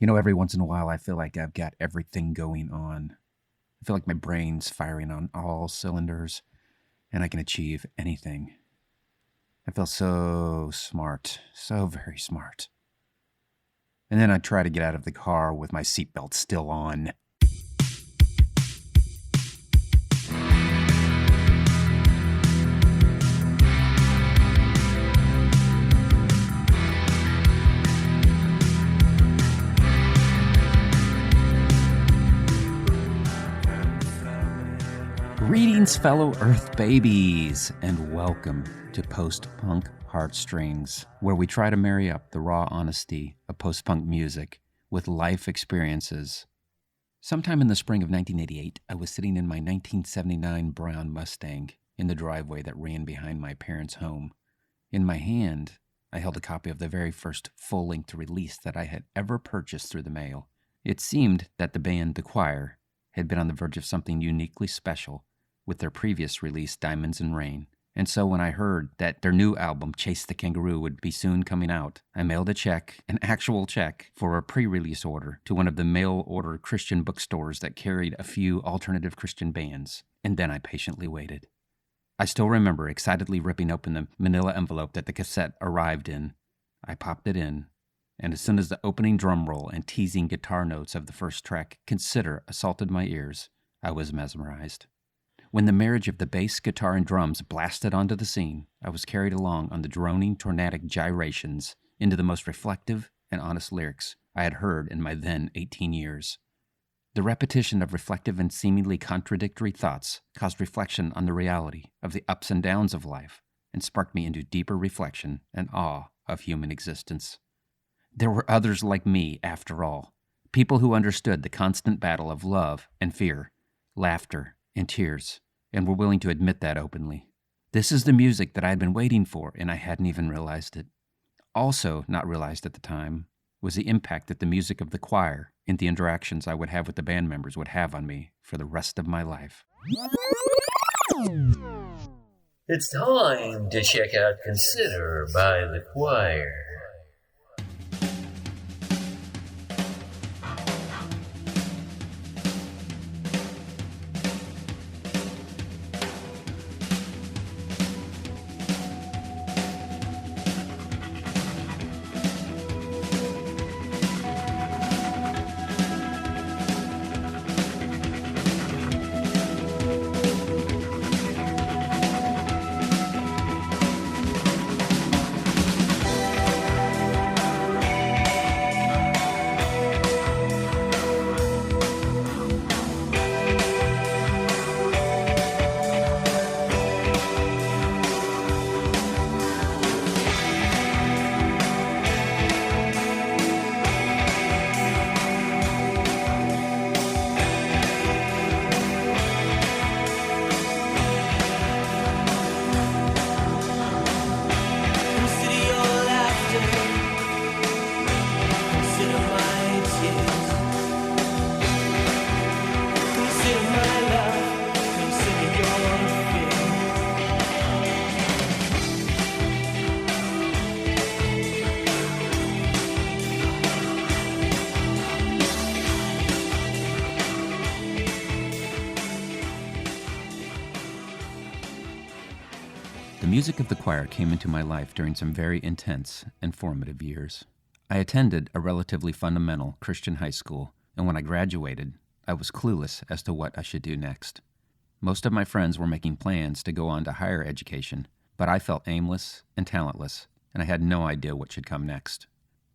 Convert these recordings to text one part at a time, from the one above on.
Every once in a while I feel like I've got everything going on. I feel like my brain's firing on all cylinders and I can achieve anything. I feel so smart, so very smart. And then I try to get out of the car with my seatbelt still on. Greetings, fellow Earth babies, and welcome to Post-Punk Heartstrings, where we try to marry up the raw honesty of post-punk music with life experiences. Sometime in the spring of 1988, I was sitting in my 1979 brown Mustang in the driveway that ran behind my parents' home. In my hand, I held a copy of the very first full-length release that I had ever purchased through the mail. It seemed that the band The Choir had been on the verge of something uniquely special with their previous release, Diamonds and Rain. And so when I heard that their new album, Chase the Kangaroo, would be soon coming out, I mailed a check, an actual check, for a pre-release order to one of the mail-order Christian bookstores that carried a few alternative Christian bands. And then I patiently waited. I still remember excitedly ripping open the manila envelope that the cassette arrived in. I popped it in, and as soon as the opening drum roll and teasing guitar notes of the first track, Consider, assaulted my ears, I was mesmerized. When the marriage of the bass, guitar, and drums blasted onto the scene, I was carried along on the droning, tornadic gyrations into the most reflective and honest lyrics I had heard in my then 18 years. The repetition of reflective and seemingly contradictory thoughts caused reflection on the reality of the ups and downs of life and sparked me into deeper reflection and awe of human existence. There were others like me, after all, people who understood the constant battle of love and fear, laughter and tears, and were willing to admit that openly. This is the music that I had been waiting for, and I hadn't even realized it. Also not realized at the time was the impact that the music of The Choir and the interactions I would have with the band members would have on me for the rest of my life. It's time to check out Consider by The Choir. The music of The Choir came into my life during some very intense and formative years. I attended a relatively fundamental Christian high school, and when I graduated, I was clueless as to what I should do next. Most of my friends were making plans to go on to higher education, but I felt aimless and talentless, and I had no idea what should come next.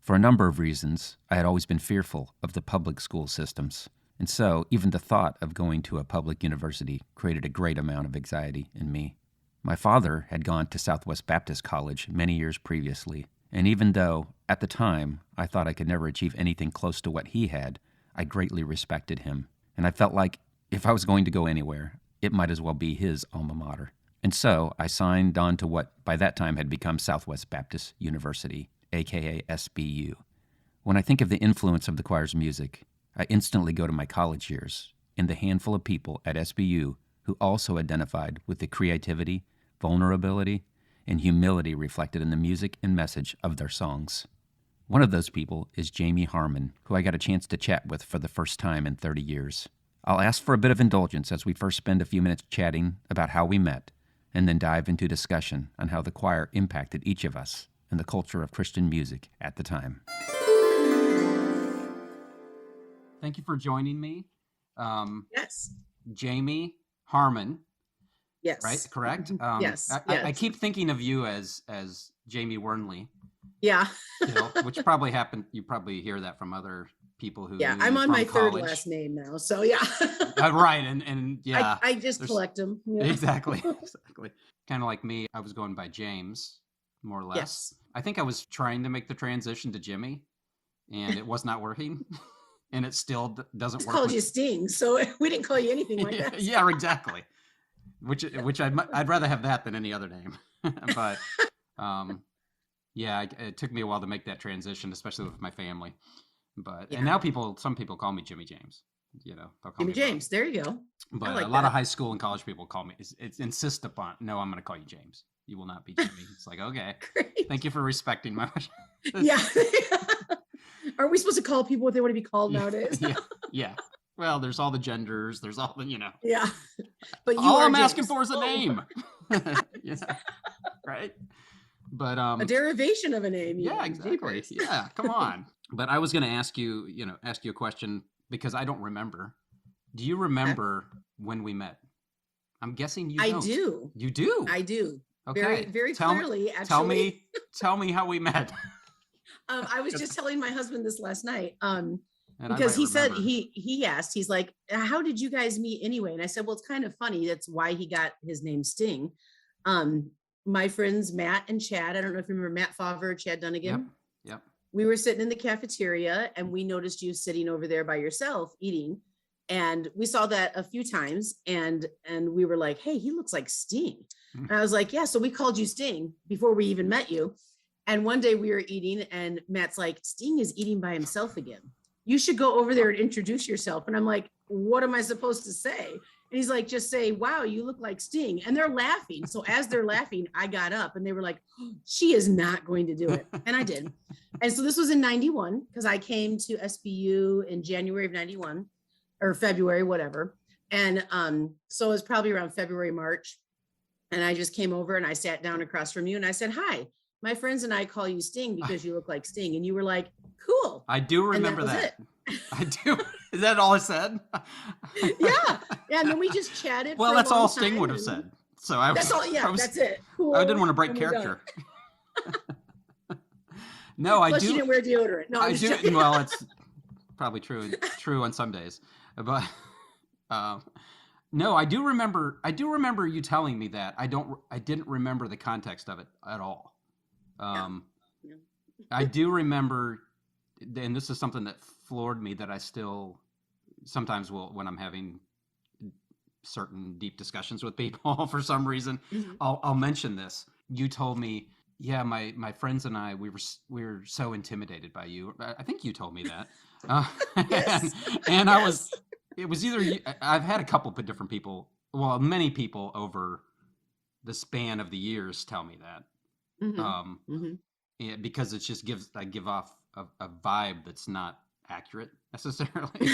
For a number of reasons, I had always been fearful of the public school systems, and so even the thought of going to a public university created a great amount of anxiety in me. My father had gone to Southwest Baptist College many years previously, and even though, at the time, I thought I could never achieve anything close to what he had, I greatly respected him, and I felt like if I was going to go anywhere, it might as well be his alma mater. And so I signed on to what by that time had become Southwest Baptist University, aka SBU. When I think of the influence of the choir's music, I instantly go to my college years and the handful of people at SBU who also identified with the creativity, vulnerability, and humility reflected in the music and message of their songs. One of those people is Jamie Harmon, who I got a chance to chat with for the first time in 30 years. I'll ask for a bit of indulgence as we first spend a few minutes chatting about how we met, and then dive into discussion on how the choir impacted each of us and the culture of Christian music at the time. Thank you for joining me. Yes. Jamie Harmon. Yes. Right? Correct? Yes. I keep thinking of you as Jamie Wernley. Yeah. Which probably happened. You probably hear that from other people who. Yeah, I'm on my third last name now, so yeah. Right, and yeah, I just collect them. Yeah. Exactly. Kind of like me, I was going by James, more or less. Yes. I think I was trying to make the transition to Jimmy, and it was not working, and it still doesn't work. Called you Sting, so we didn't call you anything like that. Yeah, exactly. Which I'd rather have that than any other name, but. Yeah, it took me a while to make that transition, especially with my family. But and now some people call me Jimmy James. They'll call Jimmy me James. There you go. But a lot of high school and college people call me. It's insist upon. No, I'm going to call you James. You will not be Jimmy. It's like, okay, great. Thank you for respecting my. Yeah. Are we supposed to call people what they want to be called nowadays? Yeah. Well, there's all the genders. There's all the Yeah. But all I'm asking for is a name. Right. But a derivation of a name. Yeah, exactly. Yeah, come on. But I was going to ask you a question because I don't remember. Do you remember when we met? I'm guessing you don't. I do. You do? I do. Okay. Very, very clearly, actually. Tell me how we met. I was just telling my husband this last night. Because he said he asked, he's like, how did you guys meet anyway? And I said, well, it's kind of funny. That's why he got his name Sting. My friends, Matt and Chad, I don't know if you remember Matt Favre, Chad Dunnigan. Yep. We were sitting in the cafeteria and we noticed you sitting over there by yourself eating. And we saw that a few times and we were like, hey, he looks like Sting. And I was like, yeah, so we called you Sting before we even met you. And one day we were eating and Matt's like, Sting is eating by himself again. You should go over there and introduce yourself. And I'm like, what am I supposed to say? And he's like, just say, wow, you look like Sting. And they're laughing. So as they're laughing, I got up and they were like, oh, she is not going to do it. And I did. And so this was in 91 because I came to SBU in January of 91 or February, whatever. And so it was probably around February, March. And I just came over and I sat down across from you and I said, hi, my friends and I call you Sting because you look like Sting. And you were like, cool. I do remember that. I do. Is that all I said? Yeah. And then we just chatted. Well, that's all Sting would have said. So that's all. Yeah, that's it. Cool. I didn't want to break character. No, Plus, you didn't wear deodorant. No, I do. Well, it's probably true on some days, but no, I do remember. I do remember you telling me that. I didn't remember the context of it at all. I do remember, and this is something that floored me that I still sometimes will when I'm having certain deep discussions with people for some reason. Mm-hmm. I'll mention this. You told me, yeah, my friends and I, we were so intimidated by you. I think you told me that. Yes. and I was, it was either, I've had a couple of different people, well, many people over the span of the years tell me that. Mm-hmm. Yeah, because it just I give off a vibe that's not accurate necessarily.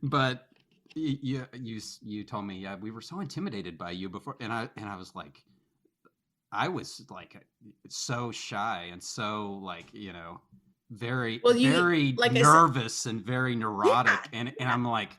But you told me, yeah, we were so intimidated by you before, and I was like, so shy and so very very like nervous and very neurotic, yeah. and I'm like,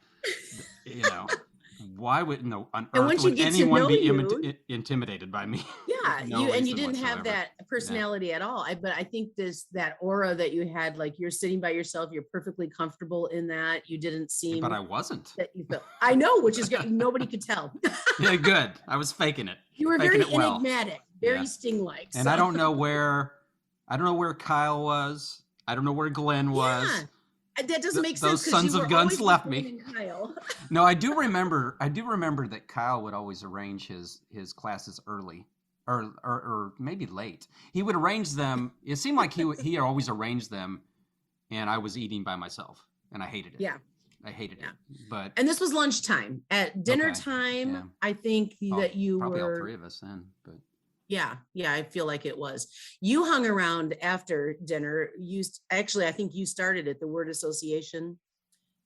why would on earth would anyone be intimidated by me? Yeah, you didn't have that personality at all. But I think that aura that you had, like you're sitting by yourself, you're perfectly comfortable in that. You didn't seem. But I wasn't. That you felt. I know, which is good. Nobody could tell. Yeah, good. I was faking it. You were very enigmatic, very Sting-like. And I don't know where Kyle was. I don't know where Glenn was. Yeah. That doesn't make sense. Those sons of guns left me. No, I do remember that Kyle would always arrange his classes early, or maybe late. He would arrange them. It seemed like he always arranged them, and I was eating by myself, and I hated it. Yeah, I hated it. And this was lunchtime. At dinner time, I think that you probably were all three of us then. But Yeah, yeah, I feel like it was. You hung around after dinner. Actually, I think you started at the word association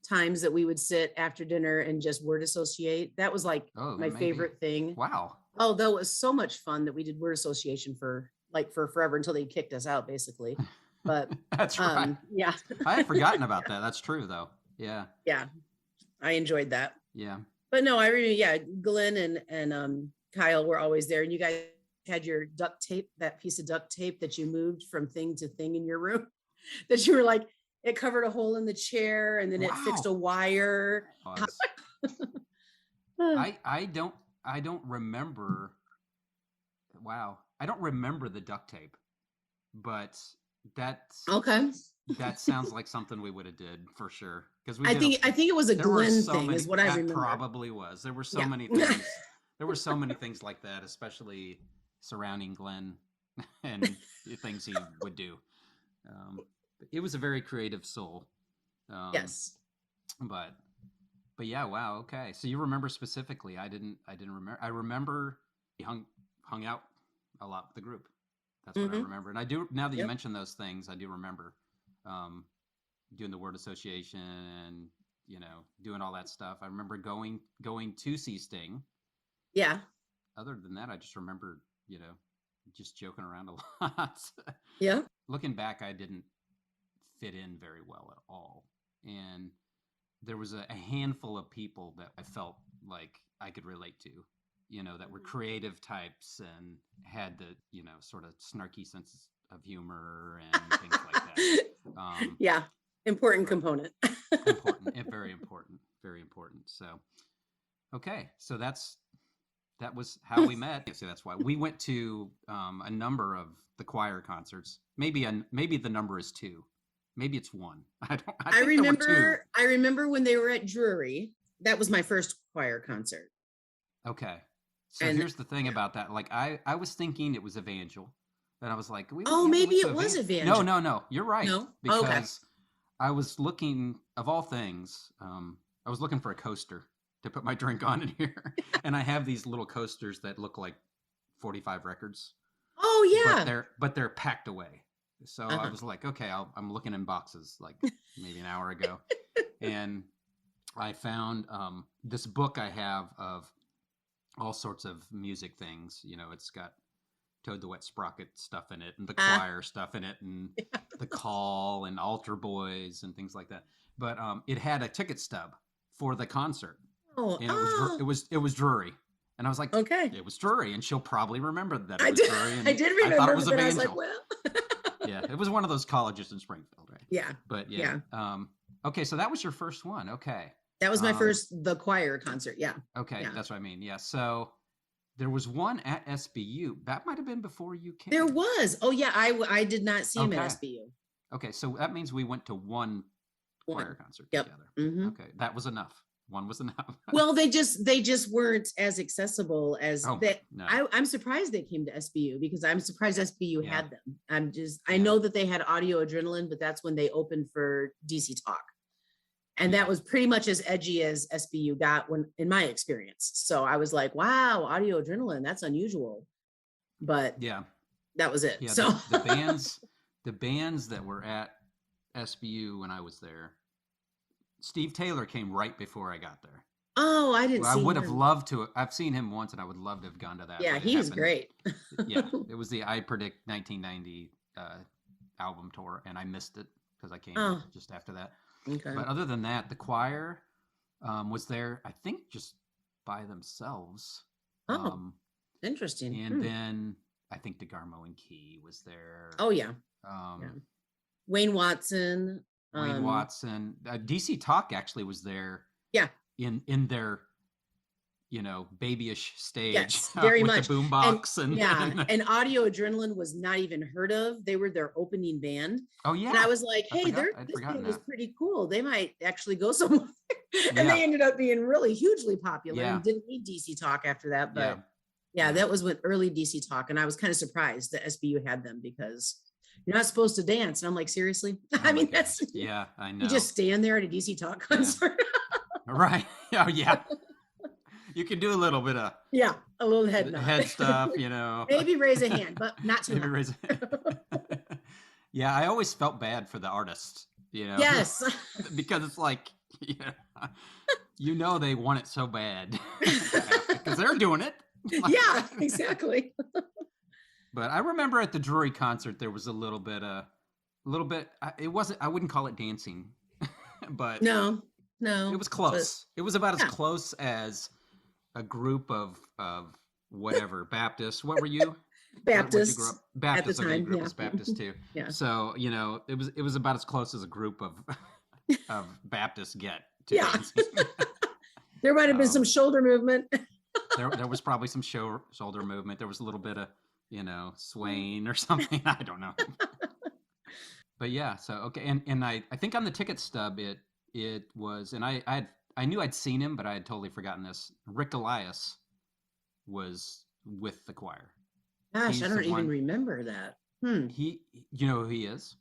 times that we would sit after dinner and just word associate. That was like Oh, my maybe. favorite thing. Wow. Oh, that was so much fun that we did word association for forever until they kicked us out, basically. But That's right. yeah, I had forgotten about that. That's true, though. Yeah. yeah, I enjoyed that. Yeah. But no, I really, yeah, Glenn and Kyle were always there, and you guys had your duct tape, that piece of duct tape that you moved from thing to thing in your room, that you were like, it covered a hole in the chair, and then it fixed a Wow. wire. I don't remember. Wow. I don't remember the duct tape, but that's Okay. that sounds like something we would have did for sure. Because I think it was a there were Glenn so thing, many, is what I that remember. probably was. There were so Yeah. many things. There were so many things like that, especially surrounding Glenn and the things he would do. It was a very creative soul. Yes. But yeah, wow. Okay, so you remember specifically? I didn't remember. I remember he hung out a lot with the group. That's what I remember. And I do, now that you mention those things, I do remember doing the word association and doing all that stuff. I remember going to see Sting. Yeah. Other than that, I just remember just joking around a lot. Yeah. Looking back, I didn't fit in very well at all, and there was a handful of people that I felt like I could relate to, that were creative types and had the, sort of snarky sense of humor and things like that. Yeah. Important component. Important. Very important. Very important. So, okay. So that was how we met. So that's why we went to a number of the choir concerts. Maybe the number is 2. Maybe it's 1. I remember when they were at Drury. That was my first choir concert. Okay. So here's the thing about that. Like I was thinking it was Evangel, and I was like, maybe it was Evangel. No. You're right. No? Because okay. I was looking, of all things, I was looking for a coaster to put my drink on in here, and I have these little coasters that look like 45 records. Oh yeah. But they're packed away. So I was like, okay, I'm looking in boxes like maybe an hour ago, and I found this book I have of all sorts of music things. It's got Toad the Wet Sprocket stuff in it, and the choir stuff in it, and the Call and Altar Boys and things like that. But it had a ticket stub for the concert, and it was Drury. And I was like, okay, it was Drury, and she'll probably remember that it was Drury. And I did remember, I thought it was but Evangel. I was like, well. Yeah, it was one of those colleges in Springfield, right? Yeah. But yeah. Okay, so that was your first one. Okay. That was my first, the choir concert. Yeah. Okay, that's what I mean. Yeah. So there was one at SBU. That might have been before you came. There was. Oh yeah, I did not see him at SBU. Okay, so that means we went to one choir concert together. Mm-hmm. Okay, that was enough. One was enough. Well, they just weren't as accessible as that. No. I'm surprised they came to SBU, because I'm surprised SBU had them. I Yeah. know that they had Audio Adrenaline, but that's when they opened for DC Talk. And that was pretty much as edgy as SBU got in my experience. So I was like, wow, Audio Adrenaline, that's unusual. But yeah, that was it. Yeah, so the bands that were at SBU when I was there, Steve Taylor came right before I got there. Oh, I didn't see him. I would have loved to. I've seen him once, and I would love to have gone to that. Yeah, he was great. Yeah, it was the I Predict 1990 album tour, and I missed it because I came just after that. Okay. But other than that, the choir was there, I think, just by themselves. Interesting. And then I think DeGarmo and Key was there. Oh, yeah. Wayne Watson. DC Talk actually was there. Yeah. In their, babyish stage. Yes, very with much. The boombox and Audio Adrenaline was not even heard of. They were their opening band. Oh yeah. And I was like, hey, this band was pretty cool. They might actually go somewhere. And they ended up being really hugely popular and didn't need DC Talk after that. But that was with early DC Talk. And I was kind of surprised that SBU had them, because you're not supposed to dance. And I'm like, seriously? I mean, that's I know. You just stand there at a DC Talk concert. Right. Oh yeah. You can do a little bit of Yeah, a little head nod. head stuff, you know. Maybe raise a hand, but not too Maybe high. raise Yeah, I always felt bad for the artist, you know. Yes. Because it's like, you know they want it so bad because they're doing it. Yeah, exactly. But I remember at the Drury concert there was a little bit. It wasn't. I wouldn't call it dancing, but No. it was close. It was about as Yeah. close as a group of whatever Baptists. What were you? Baptists Where'd you grow up? at Baptist. the Okay, you time. grew up Yeah. as Baptist too. Yeah. So it was about as close as a group of Baptists get to Yeah. dancing. There might have been some shoulder movement. there was probably some shoulder movement. There was a little bit of swaying or something. I don't know. But yeah, so okay, and I think on the ticket stub it was, and I knew I'd seen him, but I had totally forgotten this. Rick Elias was with the choir. Gosh, He's I the don't even one- remember that. You know who he is?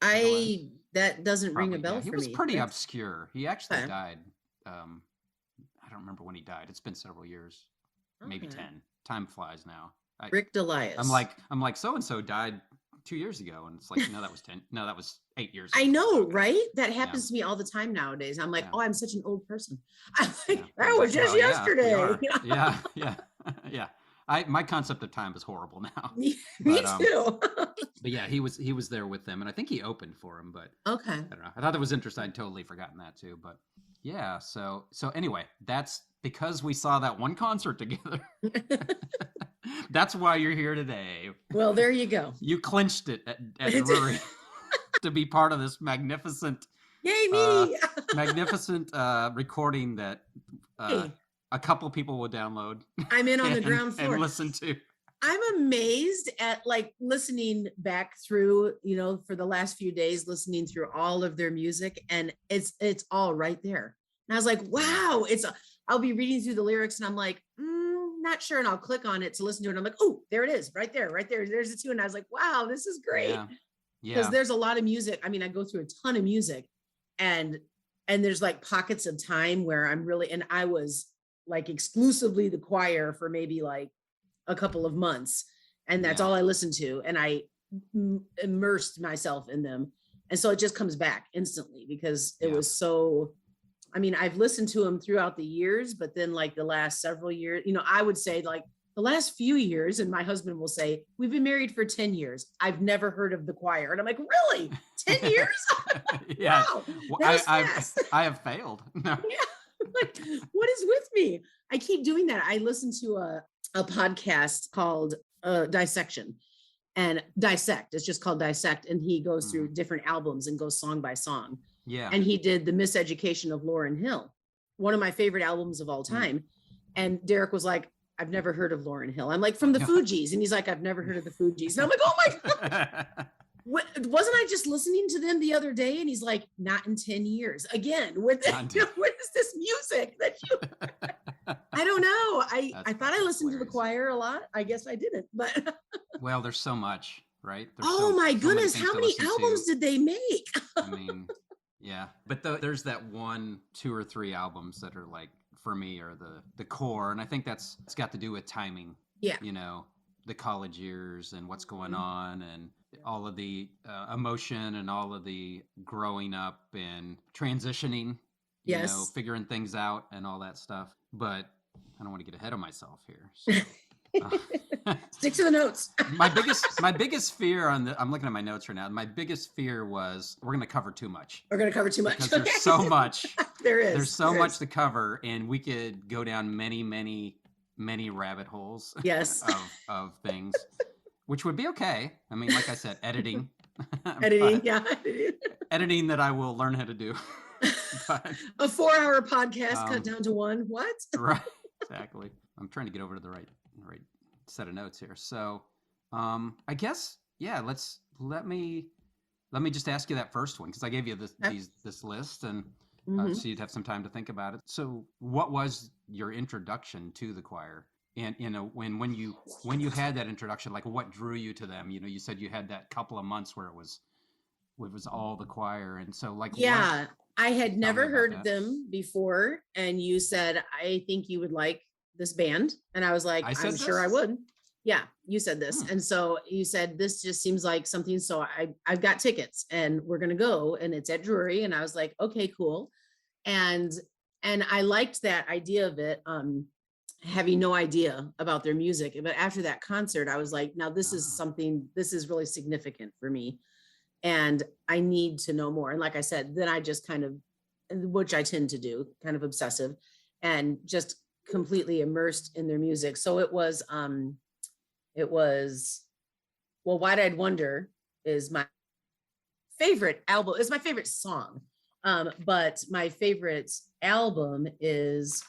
That doesn't ring a Probably, bell yeah. for He me. was pretty That's- obscure. He actually Okay. died. I don't remember when he died. It's been several years, maybe Okay. 10. Time flies now. Rick Delias. I'm like so and so died 2 years ago, and it's like no, that was 10. No, that was 8 years ago. I know, Okay. right? That happens to me all the time nowadays. I'm like, Yeah. oh, I'm such an old person. I'm like, Yeah. that was just Well, yeah, yesterday. you are. You know? Yeah. My concept of time is horrible now. Me But, too. But yeah, he was there with them, and I think he opened for him. But Okay. I don't know. I thought that was interesting. I'd totally forgotten that too. But yeah, so anyway, that's because we saw that one concert together. That's why you're here today. Well, there you go. You clinched it at Drury to be part of this magnificent Yay, me. magnificent recording that Hey. a couple people will download. I'm in on the ground floor. And listen to. I'm amazed at like listening back through, for the last few days, listening through all of their music, and it's all right there. And I was like, wow, I'll be reading through the lyrics and I'm like, not sure. And I'll click on it to listen to it. And I'm like, oh, there it is, right there. There's the tune. And I was like, wow, this is great. Yeah. Because there's a lot of music. I mean, I go through a ton of music, and there's like pockets of time where I was like exclusively the choir for maybe like a couple of months, and that's all I listened to, and I immersed myself in them, and so it just comes back instantly because it was so. I mean, I've listened to them throughout the years, but then like the last several years, I would say like the last few years, and my husband will say, we've been married for 10 years. I've never heard of the choir. And I'm like, really? 10 years? Yeah. Wow, Well, fast. I have failed. No. Yeah. Like, what is with me? I keep doing that. I listen to a podcast called Dissection, and Dissect. It's just called Dissect. And he goes through different albums and goes song by song. Yeah. And he did The Miseducation of Lauryn Hill, one of my favorite albums of all time. And Derek was like, I've never heard of Lauryn Hill. I'm like, from the Fugees. And he's like, I've never heard of the Fugees. And I'm like, oh my God. Wasn't I just listening to them the other day? And he's like, not in 10 years. Again, what is this music that you... I don't know. I thought I listened to the choir a lot. I guess I didn't. But well, there's so much, right? There's oh my goodness, things how to many listen to. albums did they make? I mean, yeah. But there's that 1, 2, or 3 albums that are like, for me, are the core. And I think it's got to do with timing. Yeah. The college years and what's going on, and all of the emotion and all of the growing up and transitioning, figuring things out and all that stuff. But I don't want to get ahead of myself here. So, Stick to the notes. my biggest fear I'm looking at my notes right now. My biggest fear was we're going to cover too much. We're going to cover too much. Because there's so much. There's so much to cover, and we could go down many, many, many rabbit holes. Yes. of things, which would be okay. I mean, like I said, editing. Editing that I will learn how to do. But, a 4-hour podcast cut down to 1. What? Right. Exactly. I'm trying to get over to the right set of notes here. So, I guess, let me just ask you that first one, because I gave you this list, and so you'd have some time to think about it. So, what was your introduction to the choir? And when you had that introduction, like what drew you to them? You said you had that couple of months where it was all the choir, and so like I had Tell me never about heard that. them before, and you said, I think you would like this band. And I was like, I said I'm sure I this? would. Yeah, you said this. Hmm. And so you said, this just seems like something. So I've got tickets and we're going to go, and it's at Drury. And I was like, okay, cool. And, and I liked that idea of it. Having no idea about their music. But after that concert, I was like, now this is Ah. something, this is really significant for me. And I need to know more. And like I said, then I just kind of, which I tend to do, kind of obsessive, and just completely immersed in their music. So it was, well, Wide Eyed Wonder is my favorite album, is my favorite song. But my favorite album is,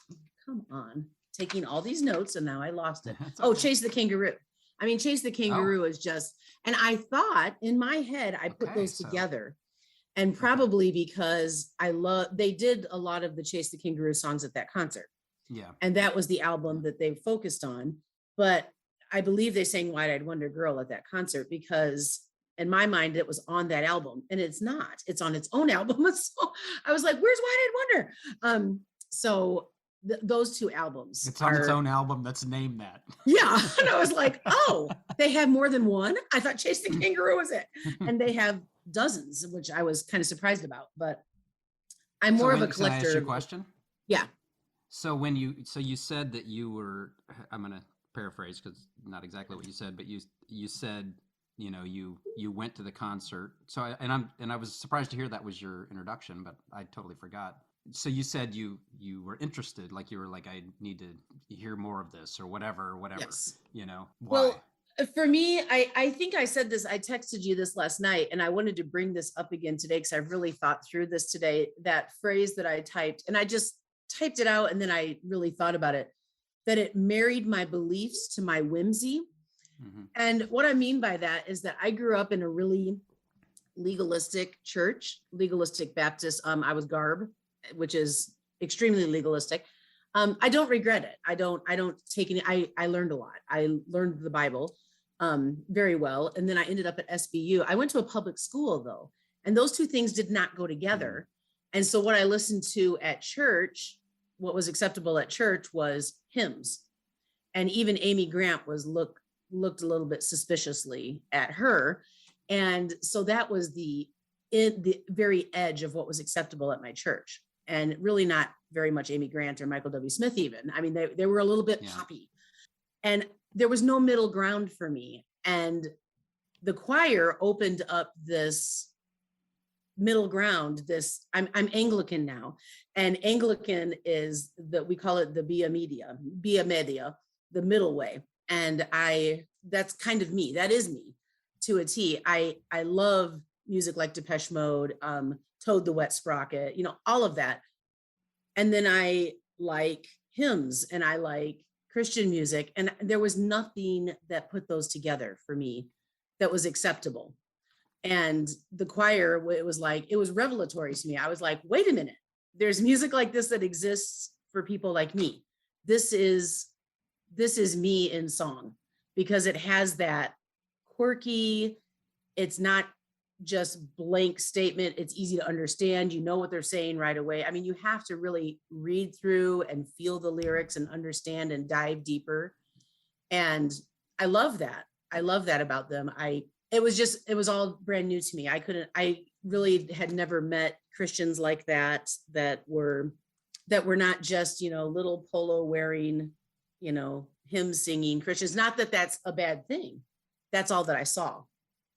come on, taking all these notes and now I lost it. That's Oh, okay. Chase the Kangaroo. I mean, Chase the Kangaroo is just, and I thought in my head, I put Okay, those so together. And probably because they did a lot of the Chase the Kangaroo songs at that concert. yeah. And that was the album that they focused on. But I believe they sang Wide Eyed Wonder Girl at that concert because in my mind, it was on that album, and it's not, it's on its own album. So I was like, where's Wide Eyed Wonder? So those two albums It's on its own album that's named that. Yeah. And I was like, oh, they have more than one. I thought Chase the Kangaroo was it. And they have dozens, which I was kind of surprised about, but I'm more of a Can I ask you collector. a question? Yeah. So you said that you were, I'm going to paraphrase because not exactly what you said, but you said, you went to the concert. So I was surprised to hear that was your introduction, but I totally forgot. So you said you were interested, like you were like, I need to hear more of this or whatever. Yes. Why? Well, for me, I think I said this, I texted you this last night, and I wanted to bring this up again today because I've really thought through this today, that phrase that I typed, and I just typed it out and then I really thought about it, that it married my beliefs to my whimsy. Mm-hmm. And what I mean by that is that I grew up in a really legalistic church, legalistic Baptist. I was Garb, which is extremely legalistic. I don't regret it. I don't take any, I learned a lot. I learned the Bible very well. And then I ended up at SBU. I went to a public school though, and those two things did not go together. And so what I listened to at church, what was acceptable at church was hymns. And even Amy Grant was looked a little bit suspiciously at her. And so that was the very edge of what was acceptable at my church. And really not very much Amy Grant or Michael W. Smith even. I mean, they were a little bit poppy. And there was no middle ground for me. And the choir opened up this middle ground. I'm Anglican now. And Anglican is we call it the via media, the middle way. And that's kind of me. That is me to a T. I love music like Depeche Mode, Toad the Wet Sprocket, all of that. And then I like hymns and I like Christian music. And there was nothing that put those together for me that was acceptable. And the choir, it was revelatory to me. I was like, wait a minute, there's music like this that exists for people like me. This is me in song, because it has that quirky, it's not just blank statement. It's easy to understand. You know what they're saying right away. I mean, you have to really read through and feel the lyrics and understand and dive deeper. And I love that. I love that about them. It was all brand new to me. I really had never met Christians like that were not just, little polo wearing, hymn singing Christians. Not that that's a bad thing. That's all that I saw.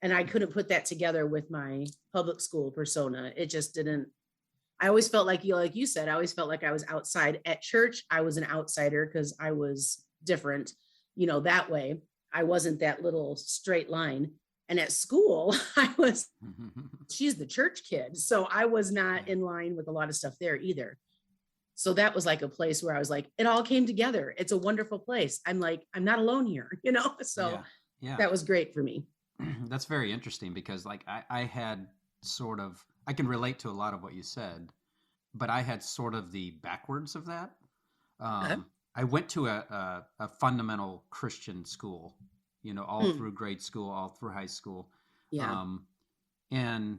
And I couldn't put that together with my public school persona. It just didn't. I always felt like you said, I always felt like I was outside. At church, I was an outsider because I was different, that way. I wasn't that little straight line. And at school, she's the church kid. So I was not in line with a lot of stuff there either. So that was like a place where I was like, it all came together. It's a wonderful place. I'm like, I'm not alone here, So that was great for me. That's very interesting because I had sort of, I can relate to a lot of what you said, but I had sort of the backwards of that. I went to a fundamental Christian school, all through grade school, all through high school. Yeah. And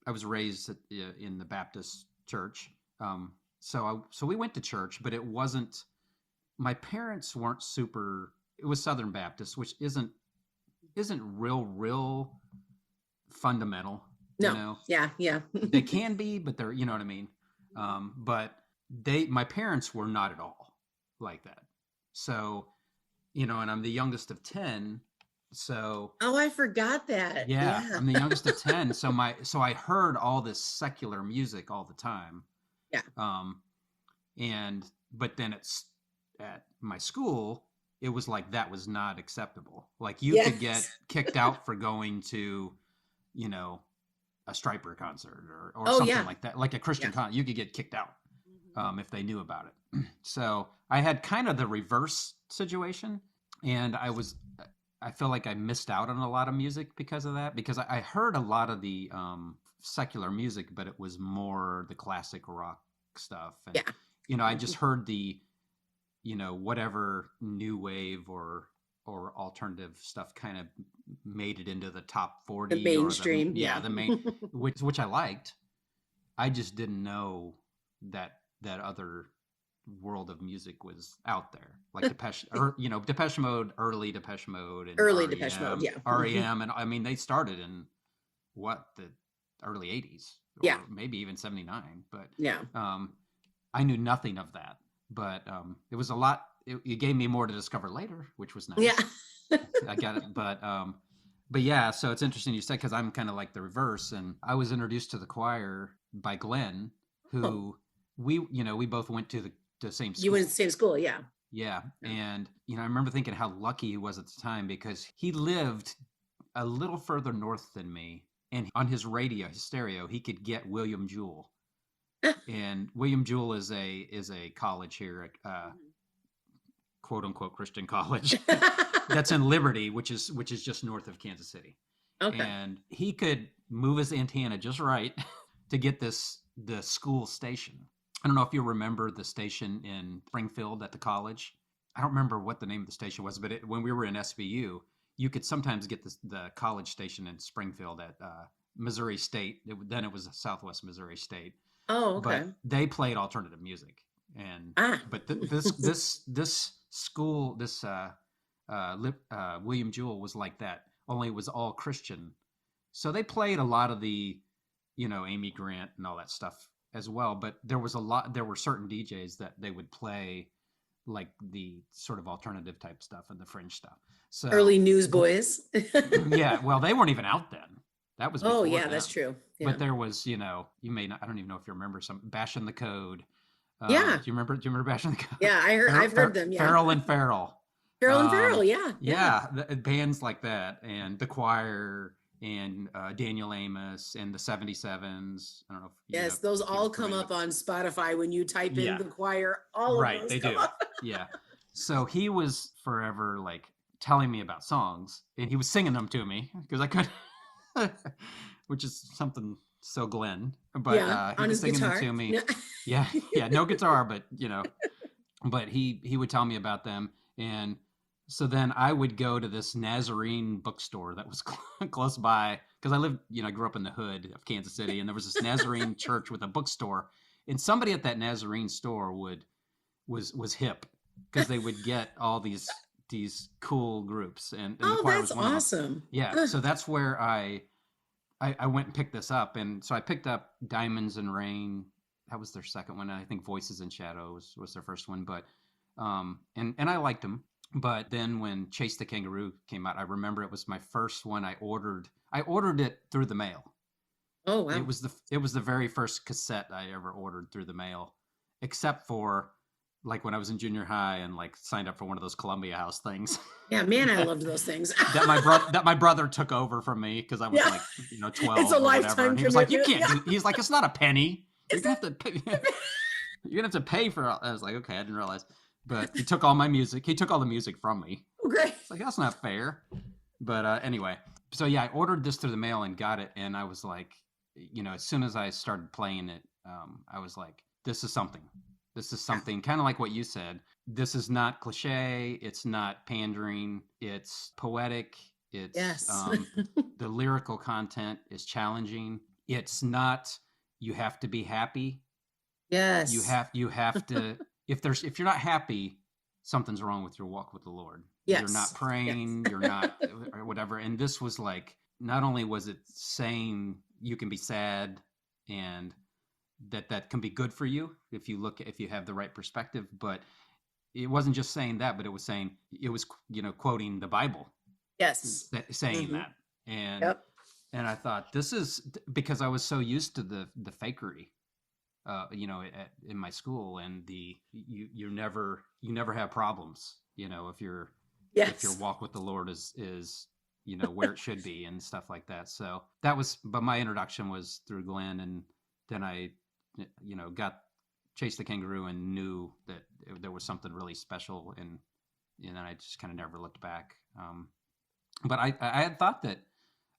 I was raised in the Baptist church. So we went to church, but it wasn't. My parents weren't super. It was Southern Baptist, which isn't real fundamental. No. You know, Yeah. they can be, but they're, you know what I mean. But my parents were not at all like that. So, and I'm the youngest of 10. So, oh, I forgot that. yeah, I'm the youngest of 10. So I heard all this secular music all the time. Yeah. But then at my school, it was like that was not acceptable. Like you could get kicked out for going to, a Striper concert or something like that, like a Christian concert. You could get kicked out if they knew about it. So I had kind of the reverse situation, and I feel like I missed out on a lot of music because of that, because I heard a lot of the secular music, but it was more the classic rock stuff. And, I just heard the, whatever new wave or alternative stuff kind of made it into the top 40. The mainstream. The main, which I liked. I just didn't know that other world of music was out there, like Depeche Mode, early Depeche Mode, and early REM, Depeche Mode, REM, and I mean they started in the early 80s, or maybe even 79, but I knew nothing of that, but it was a lot. It gave me more to discover later, which was nice. I got it, but yeah, so it's interesting you said, because I'm kind of like the reverse, and I was introduced to the choir by Glenn, who we both went to the same school. You went to the same school, yeah. Yeah. And, I remember thinking how lucky he was at the time, because he lived a little further north than me. And on his radio, his stereo, he could get William Jewell. And William Jewell is a college here at quote unquote Christian college that's in Liberty, which is just north of Kansas City. Okay. And he could move his antenna just right to get the school station. I don't know if you remember the station in Springfield at the college. I don't remember what the name of the station was, but when we were in SVU, you could sometimes get the college station in Springfield at Missouri State. Then it was Southwest Missouri State. Oh, okay. But they played alternative music, and but this school, William Jewell was like that. Only it was all Christian. So they played a lot of the, Amy Grant and all that stuff as well, but there were certain DJs that they would play like the sort of alternative type stuff and the fringe stuff. So early Newsboys. Yeah, well, they weren't even out then. That was before them. That's true. Yeah. But there was, you may not, I don't even know if you remember some Bashing the Code. Do you remember Bashing the Code? Yeah, I've heard them. Yeah. Farrell and Farrell. Yeah. Bands like that, and the choir, and Daniel Amos, and the 77s. I don't know if those all come up on Spotify when you type in the choir. All of those they come do. up. Yeah. So he was forever like telling me about songs, and he was singing them to me because I couldn't, which is something so Glenn. But he was singing them to me. No. Yeah, no guitar, but but he would tell me about them. And so then I would go to this Nazarene bookstore that was close by, because I grew up in the hood of Kansas City, and there was this Nazarene church with a bookstore, and somebody at that Nazarene store was hip, because they would get all these cool groups, and the choir was one awesome. Of them. Yeah, so that's where I went and picked this up, and so I picked up Diamonds and Rain. That was their second one. I think Voices and Shadows was their first one, but and I liked them. But then when Chase the Kangaroo came out, I remember it was my first one. I ordered it through the mail. Oh wow! It was the very first cassette I ever ordered through the mail, except for like when I was in junior high and like signed up for one of those Columbia House things. Yeah, man, I loved those things. that my brother took over from me because I was 12. It's a lifetime. He was like, you can't. He's like, it's not a penny. You're gonna have to pay. You're gonna have to pay for. I was like, okay, I didn't realize. But he took all my music. He took all the music from me. Oh, great. It's like, that's not fair. But anyway, so yeah, I ordered this through the mail and got it. And I was like, as soon as I started playing it, I was like, this is something. This is something kind of like what you said. This is not cliche. It's not pandering. It's poetic. It's the lyrical content is challenging. It's not, you have to be happy. Yes. You have to, if you're not happy, something's wrong with your walk with the Lord. You're not Yes. Yes. praying, you're not or whatever. And this was like, not only was it saying you can be sad and that can be good for you if you have the right perspective, but it wasn't just saying that, but it was saying, it was, quoting the Bible, Yes. saying Hmm. that. and Yep. and I thought, this is because I was so used to the fakery, in my school, and you never have problems, if your Yes. walk with the Lord is where it should be and stuff like that. So but my introduction was through Glenn, and then I, got Chase the Kangaroo and knew that there was something really special, and then I just kind of never looked back. But I had thought that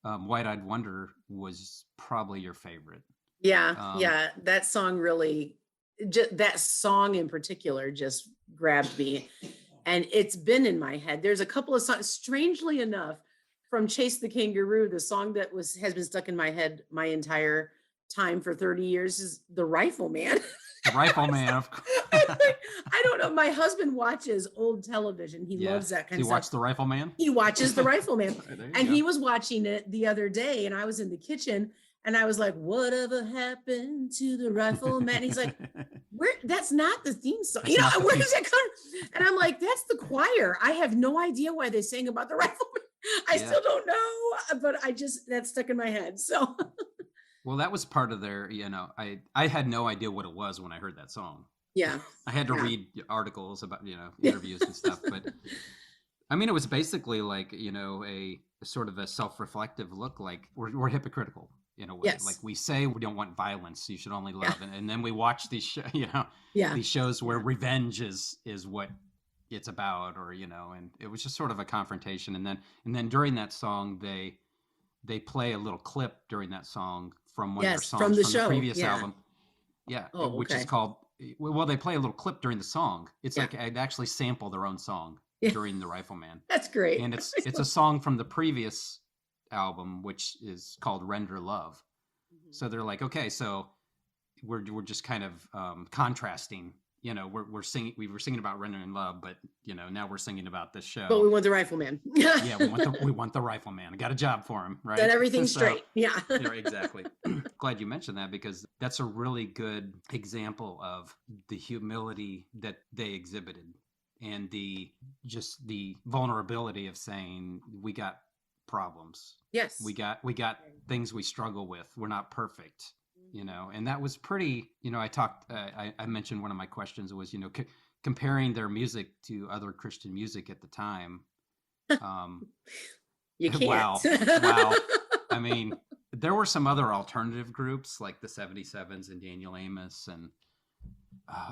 White Eyed Wonder was probably your favorite. Yeah. Um, Yeah. That song really, that song in particular just grabbed me. And it's been in my head. There's a couple of songs, strangely enough, from Chase the Kangaroo, the song that has been stuck in my head my entire time for 30 years is The Rifleman. the Rifleman, of I course. think, I don't know. My husband watches old television. He Yeah. loves that So kind you of stuff. watched the Rifleman? He watches The Rifleman. There you And go. he was watching it the other day, and I was in the kitchen and I was like, whatever happened to the Rifleman? He's like, where, that's not the theme song. That's not the Where theme does it come? And I'm like, that's the choir. I have no idea why they sang about the Rifleman. I Yeah. still don't know, but that's stuck in my head. So Well, that was part of their, I had no idea what it was when I heard that song. yeah. I had to Yeah. read articles about, interviews and stuff. But I mean, it was basically like, a sort of a self-reflective look, like we're hypocritical in a way. Yes. Like, we say we don't want violence, you should only love. Yeah. And then we watch these, Yeah. these shows where Yeah. revenge is what it's about, or, and it was just sort of a confrontation. And then during that song, they play a little clip during that song from one of their Yes, songs from the from the show. previous Yeah. album. Yeah, Oh, which is okay. called, well, they play a little clip during the song. It's Yeah. like I'd actually sample their own song Yeah. during the Rifleman. That's great. And it's a song from the previous album, which is called Render Love. So they're like, okay, so we're just kind of contrasting. We were singing about rendering love, but now we're singing about this show. But we want the Rifleman. Yeah, we want the Rifleman. I got a job for him, right? Set everything So, straight. Yeah. yeah, exactly. Glad you mentioned that, because that's a really good example of the humility that they exhibited, and the vulnerability of saying, we got problems. Yes. We got things we struggle with. We're not perfect. And that was pretty, I mentioned one of my questions was, comparing their music to other Christian music at the time. You can't. Wow. I mean, there were some other alternative groups like the 77s and Daniel Amos and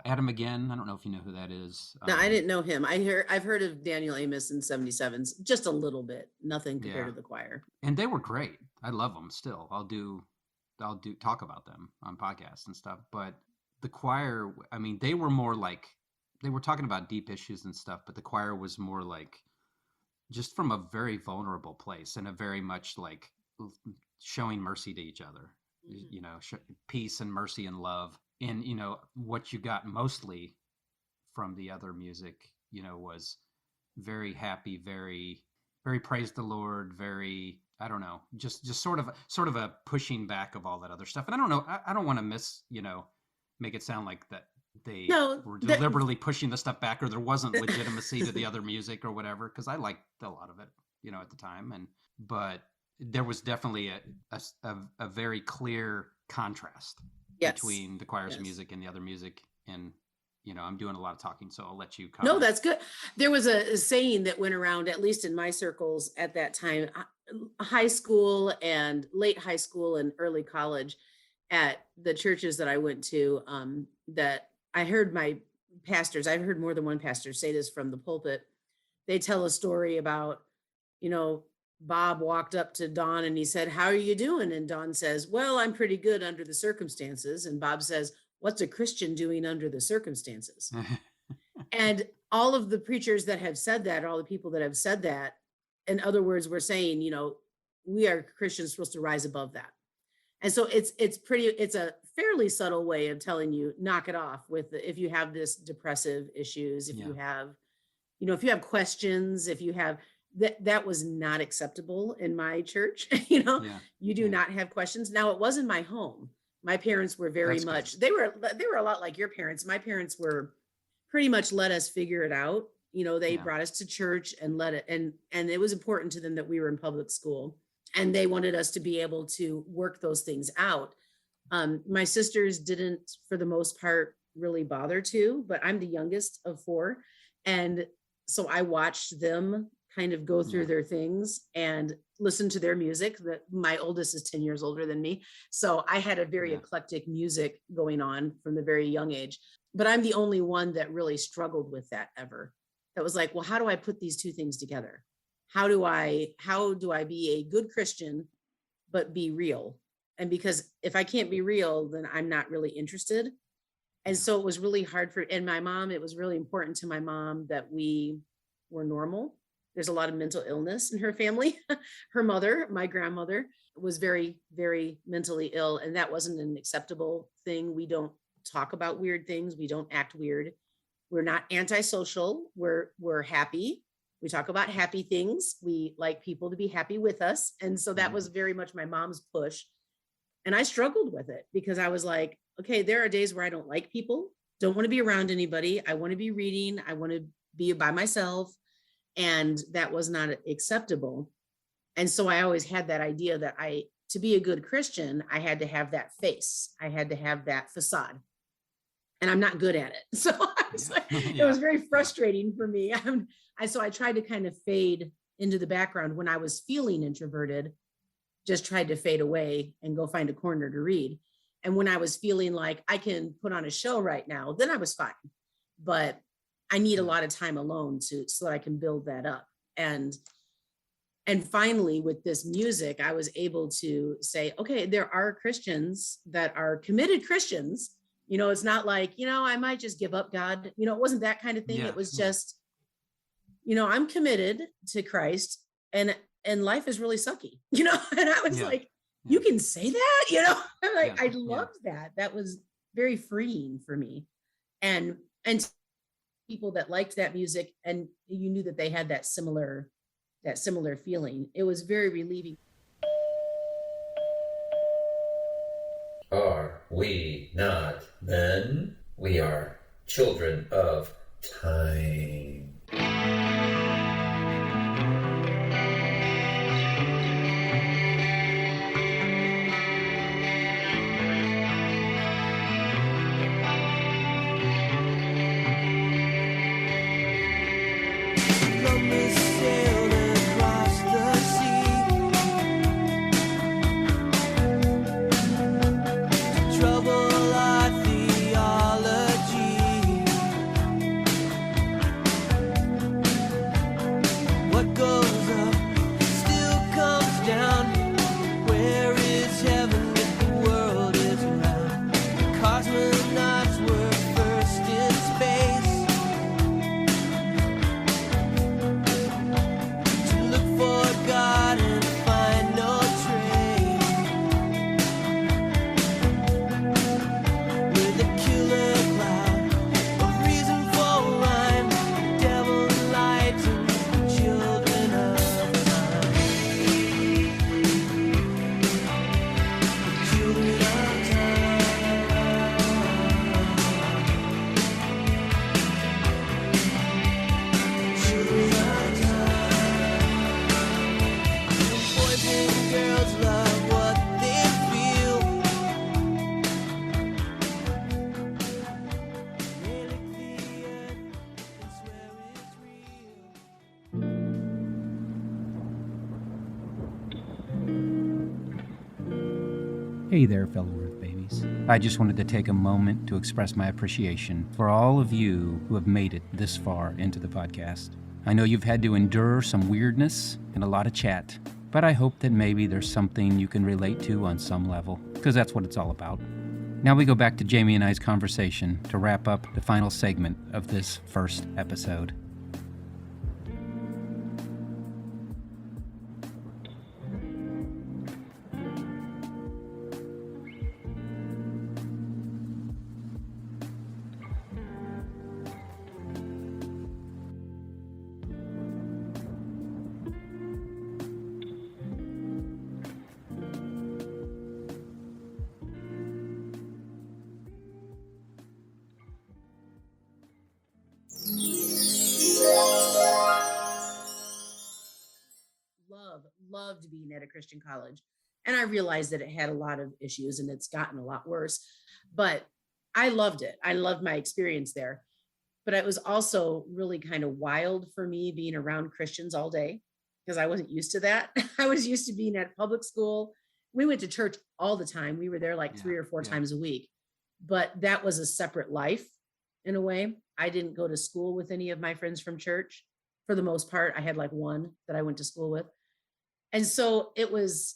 Adam Again. I don't know if you know who that is. No, I didn't know him. I've heard of Daniel Amos and 77s, just a little bit, nothing compared to the choir. And they were great. I love them still. I'll do talk about them on podcasts and stuff. But the choir, I mean, they were more like, they were talking about deep issues and stuff, but the choir was more like just from a very vulnerable place, and a very much like showing mercy to each other, peace and mercy and love. And, what you got mostly from the other music, was very happy, very, very praise the Lord, very, I don't know, just sort of a pushing back of all that other stuff. And I don't know, I don't want to make it sound like that they were deliberately pushing the stuff back, or there wasn't legitimacy to the other music or whatever, because I liked a lot of it, at the time. But there was definitely a very clear contrast between the choir's music and the other music. And I'm doing a lot of talking, so I'll let you comment. No, that's good. There was a saying that went around, at least in my circles at that time, high school and late high school and early college, at the churches that I went to, that I heard my pastors, I've heard more than one pastor say this from the pulpit. They tell a story about, Bob walked up to Don and he said, "How are you doing?" And Don says, "Well, I'm pretty good under the circumstances." And Bob says, "What's a Christian doing under the circumstances?" And all of the preachers that have said that, all the people that have said that, in other words, we're saying, we are Christians supposed to rise above that. And so it's a fairly subtle way of telling you, knock it off with if you have this depressive issues, if you have, if you have questions, if you have that was not acceptable in my church. You do not have questions. Now it was in my home. My parents were very much, they were a lot like your parents. My parents were pretty much let us figure it out. They brought us to church and let it, and it was important to them that we were in public school, and they wanted us to be able to work those things out. My sisters didn't, for the most part, really bother to, but I'm the youngest of 4. And so I watched them kind of go through their things and listen to their music. That my oldest is 10 years older than me. So I had a very eclectic music going on from the very young age, but I'm the only one that really struggled with that ever. That was like, well, how do I put these two things together? How do I be a good Christian, but be real? And because if I can't be real, then I'm not really interested. And so it was really hard and my mom, it was really important to my mom that we were normal. There's a lot of mental illness in her family. Her mother, my grandmother, was very, very mentally ill. And that wasn't an acceptable thing. We don't talk about weird things. We don't act weird. We're not antisocial. We're happy. We talk about happy things. We like people to be happy with us. And so that was very much my mom's push. And I struggled with it because I was like, okay, there are days where I don't like people, don't want to be around anybody. I want to be reading. I want to be by myself. And that was not acceptable. And so I always had that idea that to be a good Christian, I had to have that face. I had to have that facade. And I'm not good at it. So I was like, it was very frustrating for me. So I tried to kind of fade into the background when I was feeling introverted, just tried to fade away and go find a corner to read. And when I was feeling like I can put on a show right now, then I was fine. But I need a lot of time alone so that I can build that up. And finally, with this music, I was able to say, okay, there are Christians that are committed Christians. It's not like, I might just give up God. It wasn't that kind of thing. It was just, I'm committed to Christ and life is really sucky, and I was like, you can say that, I'm like, I loved that. That was very freeing for me. And people that liked that music and you knew that they had that similar feeling. It was very relieving. Are we not men? We are children of time. Hey there, fellow Earth babies. I just wanted to take a moment to express my appreciation for all of you who have made it this far into the podcast. I know you've had to endure some weirdness and a lot of chat, but I hope that maybe there's something you can relate to on some level, because that's what it's all about. Now we go back to Jamie and I's conversation to wrap up the final segment of this first episode. Christian college. And I realized that it had a lot of issues and it's gotten a lot worse, but I loved it. I loved my experience there. But it was also really kind of wild for me being around Christians all day because I wasn't used to that. I was used to being at public school. We went to church all the time. We were there like 3 or 4 times a week, but that was a separate life in a way. I didn't go to school with any of my friends from church. For the most part, I had like one that I went to school with. And so it was